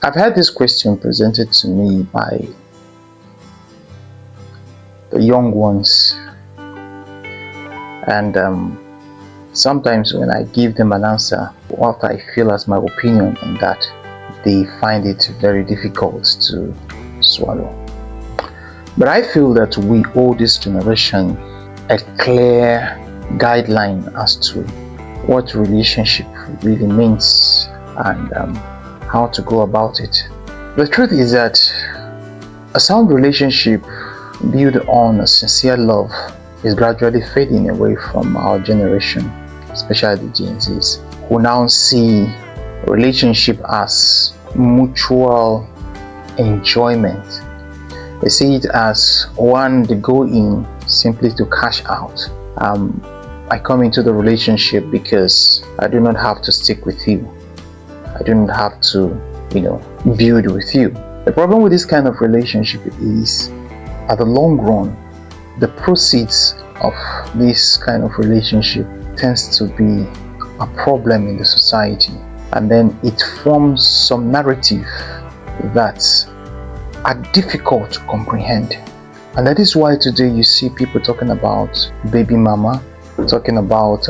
I've had this question presented to me by the young ones, and sometimes when I give them an answer, what I feel as my opinion on that, they find it very difficult to swallow. But I feel that we owe this generation a clear guideline as to what relationship really means and how to go about it. The truth is that a sound relationship built on a sincere love is gradually fading away from our generation, especially the Gen Zs, who now see relationship as mutual enjoyment. They see it as one they go in simply to cash out. I come into the relationship because I do not have to stick with you. I do not have to, build with you. The problem with this kind of relationship is, at the long run, the proceeds of this kind of relationship tends to be a problem in the society, and then it forms some narrative that are difficult to comprehend. And that is why today you see people talking about baby mama, talking about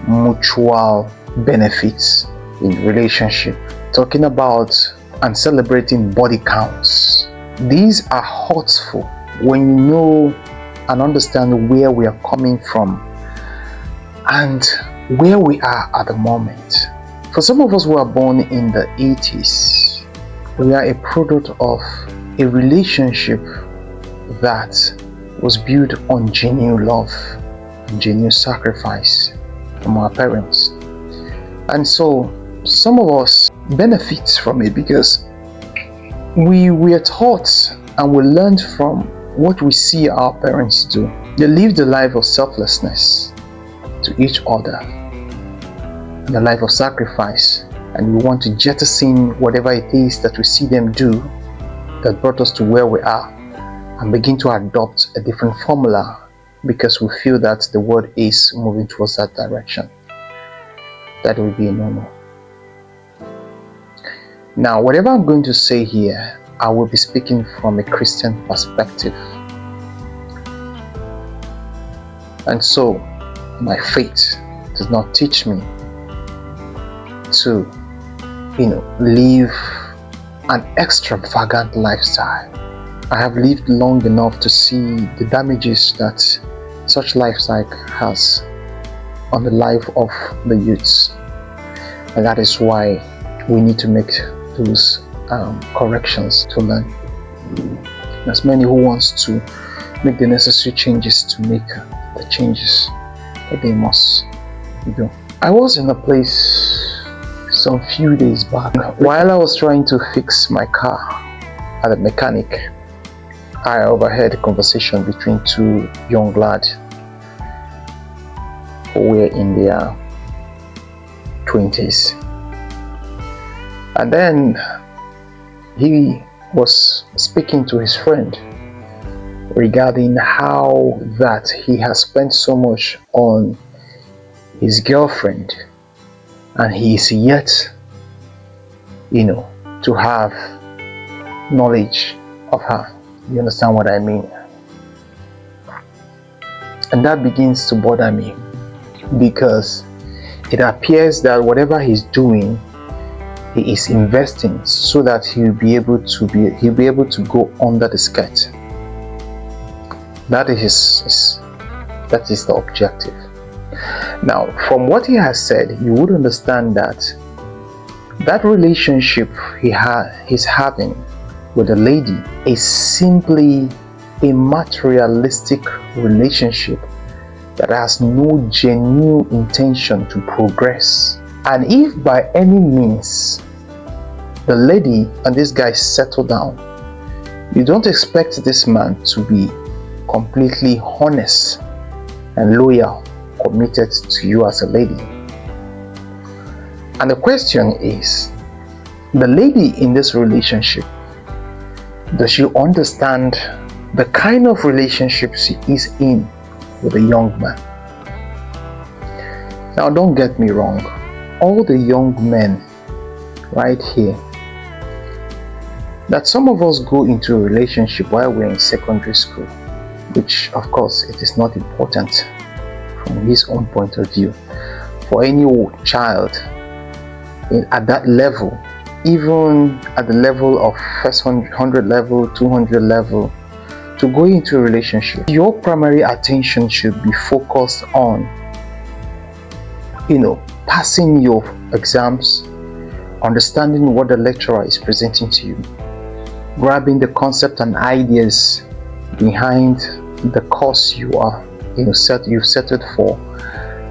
mutual benefits in relationship, talking about and celebrating body counts. These are hurtful when you know and understand where we are coming from and where we are at the moment. For some of us who are born in the 80s, we are a product of a relationship that was built on genuine love and genuine sacrifice from our parents. And so some of us benefit from it because we are taught and we learned from what we see our parents do. They lived a life of selflessness to each other and a life of sacrifice, and we want to jettison whatever it is that we see them do that brought us to where we are and begin to adopt a different formula because we feel that the world is moving towards that direction. That will be a no-no. Now, whatever I'm going to say here, I will be speaking from a Christian perspective. And so, my faith does not teach me to, live an extravagant lifestyle. I have lived long enough to see the damages that such lifestyle has on the life of the youths. And that is why we need to make those corrections to learn. There's many who wants to make the necessary changes to make the changes that they must do. I was in a place some few days back while I was trying to fix my car at a mechanic. I overheard a conversation between two young lads who were in their 20s. And then he was speaking to his friend regarding how that he has spent so much on his girlfriend and he is yet, to have knowledge of her. You understand what I mean? And that begins to bother me because it appears that whatever he's doing, he is investing so that he'll be able to go under the skirt. That is the objective. Now, from what he has said, you would understand that relationship he's having with a lady is simply a materialistic relationship that has no genuine intention to progress. And if by any means the lady and this guy settle down, you don't expect this man to be completely honest and loyal, committed to you as a lady. And the question is, the lady in this relationship, does she understand the kind of relationship she is in with a young man? Now, don't get me wrong. All the young men right here that some of us go into a relationship while we're in secondary school, which of course it is not important from his own point of view. For any child at that level, even at the level of first 100 level, 200 level, to go into a relationship, your primary attention should be focused on, passing your exams, understanding what the lecturer is presenting to you, grabbing the concept and ideas behind the course you've settled for,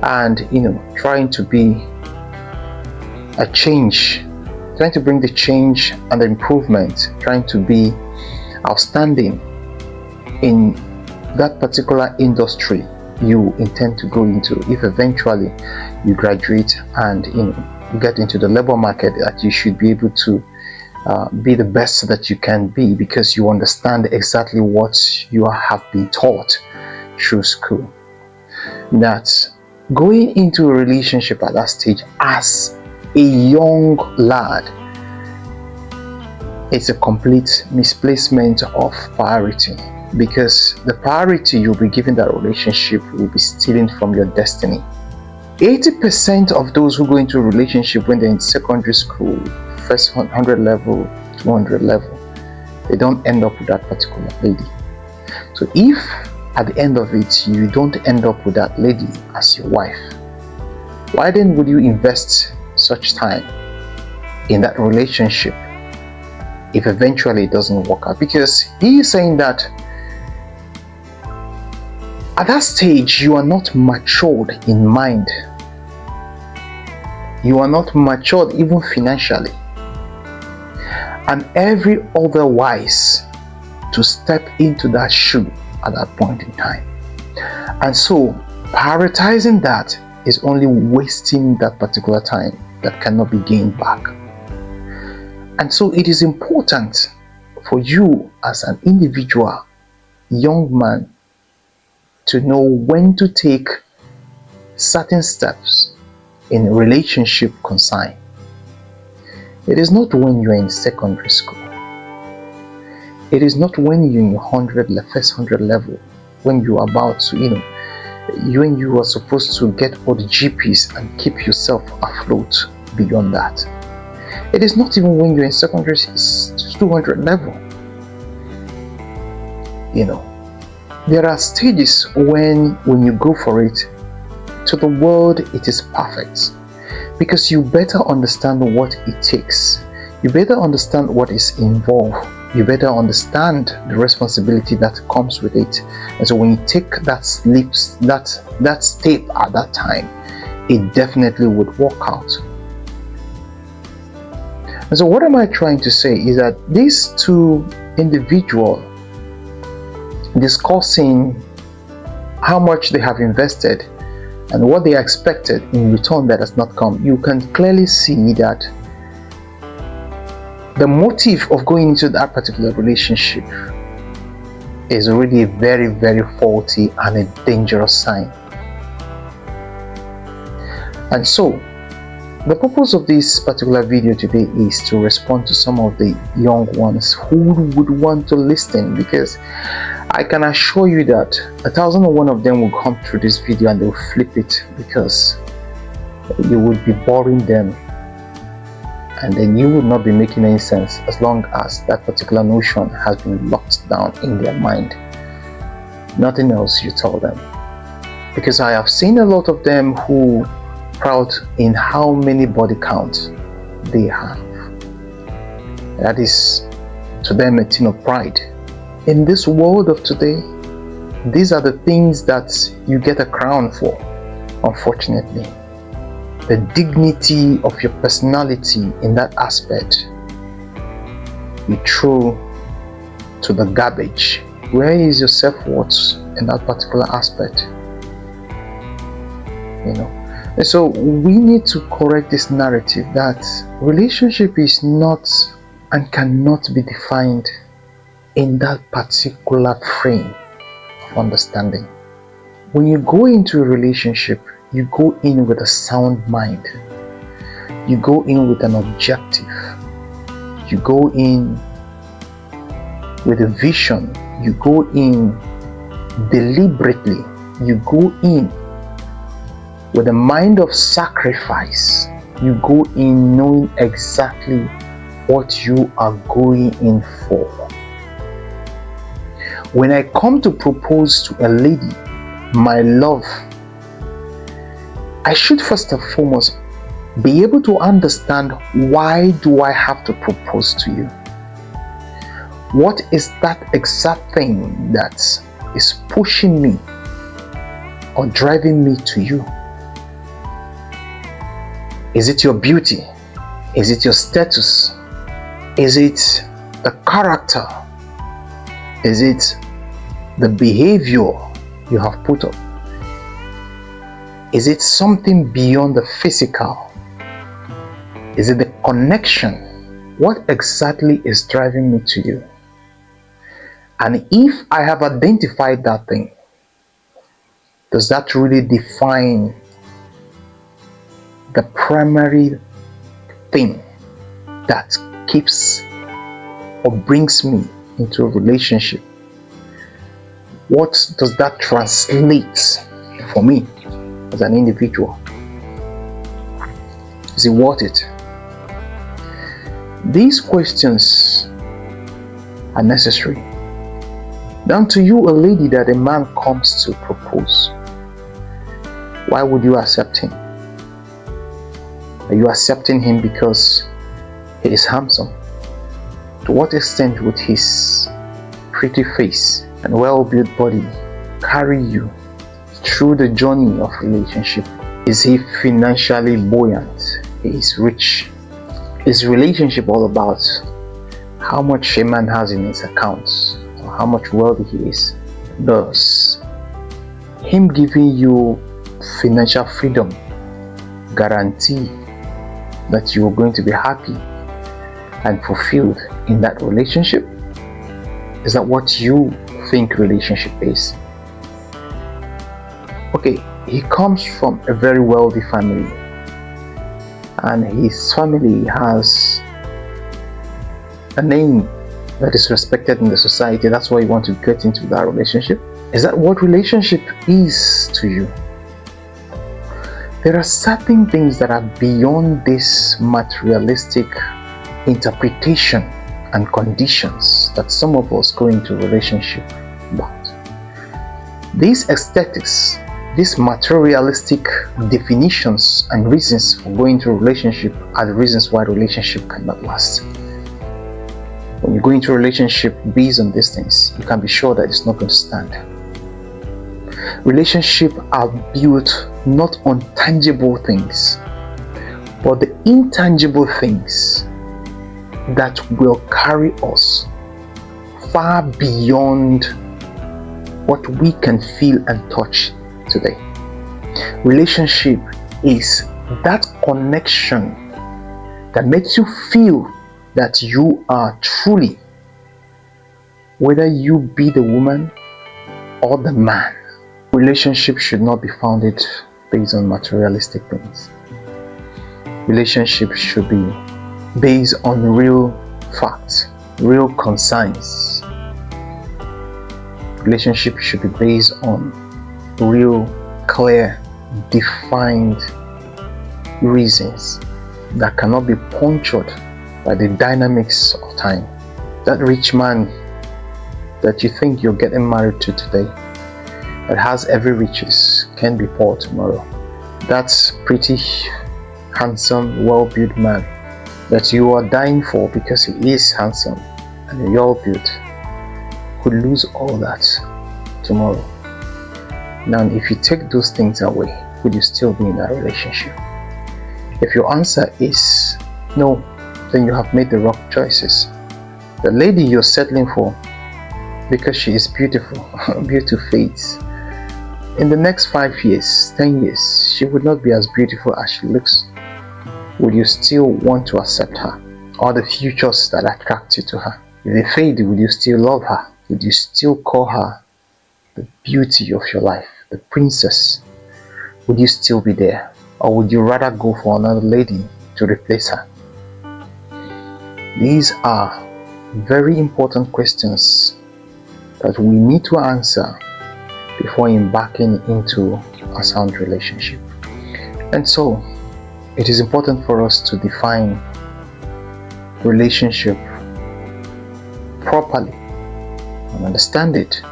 and trying to be a change, trying to bring the change and the improvement, trying to be outstanding in that particular industry you intend to go into if eventually you graduate and get into the labor market, that you should be able to be the best that you can be, because you understand exactly what you have been taught through school. That going into a relationship at that stage as a young lad, it's a complete misplacement of priority, because the priority you'll be giving that relationship will be stealing from your destiny. 80% of those who go into a relationship when they're in secondary school, first 100 level, 200 level, they don't end up with that particular lady. So if at the end of it you don't end up with that lady as your wife, why then would you invest such time in that relationship if eventually it doesn't work out? Because he is saying that at that stage you are not matured in mind, you are not matured even financially and every otherwise to step into that shoe at that point in time. And so prioritizing that is only wasting that particular time that cannot be gained back. And so it is important for you as an individual young man to know when to take certain steps in a relationship concern. It is not when you are in secondary school. It is not when you're in first 100 level, when you are about to, when you are supposed to get all the GPs and keep yourself afloat beyond that. It is not even when you're in secondary 200 level. There are stages when you go for it, to the world it is perfect, because you better understand what it takes. You better understand what is involved. You better understand the responsibility that comes with it. And so when you take that step at that time, it definitely would work out. And so what am I trying to say is that these two individuals discussing how much they have invested and what they expected in return that has not come, you can clearly see that the motive of going into that particular relationship is really a very, very faulty and a dangerous sign. And so the purpose of this particular video today is to respond to some of the young ones who would want to listen, because I can assure you that 1,001 of them will come through this video and they'll flip it, because you would be boring them and then you would not be making any sense as long as that particular notion has been locked down in their mind. Nothing else you tell them, because I have seen a lot of them who proud in how many body counts they have. That is to them a thing of pride. In this world of today, these are the things that you get a crown for, unfortunately. The dignity of your personality in that aspect, you throw to the garbage. Where is your self-worth in that particular aspect? And so we need to correct this narrative that relationship is not and cannot be defined in that particular frame of understanding. When you go into a relationship, you go in with a sound mind. You go in with an objective. You go in with a vision. You go in deliberately. You go in with a mind of sacrifice. You go in knowing exactly what you are going in for. When I come to propose to a lady, my love, I should first and foremost be able to understand, why do I have to propose to you? What is that exact thing that is pushing me or driving me to you? Is it your beauty? Is it your status? Is it the character? Is it the behavior you have put up? Is it something beyond the physical? Is it the connection? What exactly is driving me to you? And if I have identified that thing, does that really define the primary thing that keeps or brings me into a relationship? What does that translate for me as an individual? Is it worth it? These questions are necessary. Down to you, a lady, that a man comes to propose. Why would you accept him? Are you accepting him because he is handsome? To what extent would his pretty face and well-built body carry you through the journey of relationship? Is he financially buoyant? He is rich. Is relationship all about how much a man has in his accounts, or how much wealthy he is? Does him giving you financial freedom guarantee that you are going to be happy and fulfilled in that relationship? Is that what you think relationship is? Okay, he comes from a very wealthy family, and his family has a name that is respected in the society. That's why you want to get into that relationship. Is that what relationship is to you? There are certain things that are beyond this materialistic interpretation and conditions that some of us go into relationship about. These aesthetics, these materialistic definitions and reasons for going into a relationship are the reasons why relationship cannot last. When you go into a relationship based on these things, you can be sure that it's not going to stand. Relationships are built not on tangible things, but the intangible things that will carry us far beyond what we can feel and touch today. Relationship is that connection that makes you feel that you are truly, whether you be the woman or the man. Relationship should not be founded based on materialistic things. Relationship should be based on real facts, real concerns. Relationship should be based on real, clear, defined reasons that cannot be punctured by the dynamics of time. That rich man that you think you're getting married to today, that has every riches, can be poor tomorrow. That's pretty handsome, well-built man that you are dying for because he is handsome and well-built could lose all that tomorrow. Now, if you take those things away, would you still be in that relationship? If your answer is no, then you have made the wrong choices. The lady you're settling for because she is beautiful, beautiful fades. In the next 5 years, 10 years, she would not be as beautiful as she looks. Would you still want to accept her? Or the futures that attract you to her? If they fade, would you still love her? Would you still call her the beauty of your life, the princess? Would you still be there? Or would you rather go for another lady to replace her? These are very important questions that we need to answer before embarking into a sound relationship. And so, it is important for us to define relationship properly and understand it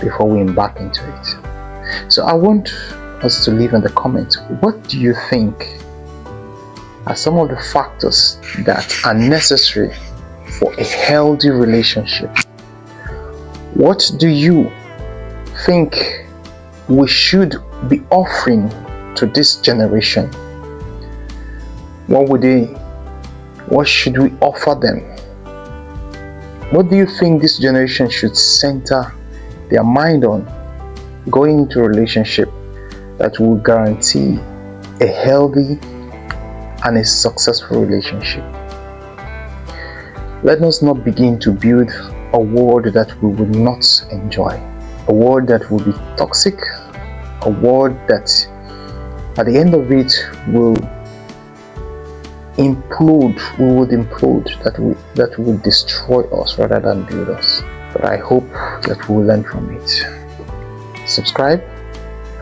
before we embark into it. So I want us to leave in the comments, what do you think are some of the factors that are necessary for a healthy relationship? What do you think we should be offering to this generation? What should we offer them? What do you think this generation should center their mind on going into a relationship that will guarantee a healthy and a successful relationship? Let us not begin to build a world that we will not enjoy, a world that will be toxic, a world that at the end of it will implode, that will destroy us rather than build us. But I hope that we'll learn from it. Subscribe,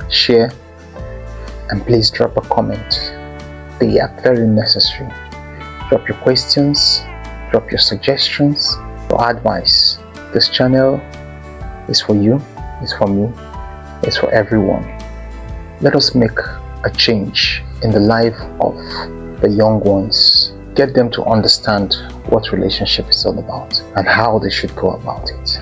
share, and please drop a comment. They are very necessary. Drop your questions, drop your suggestions, your advice. This channel is for you, it's for me, it's for everyone. Let us make a change in the life of the young ones. Get them to understand what relationship is all about and how they should go about it.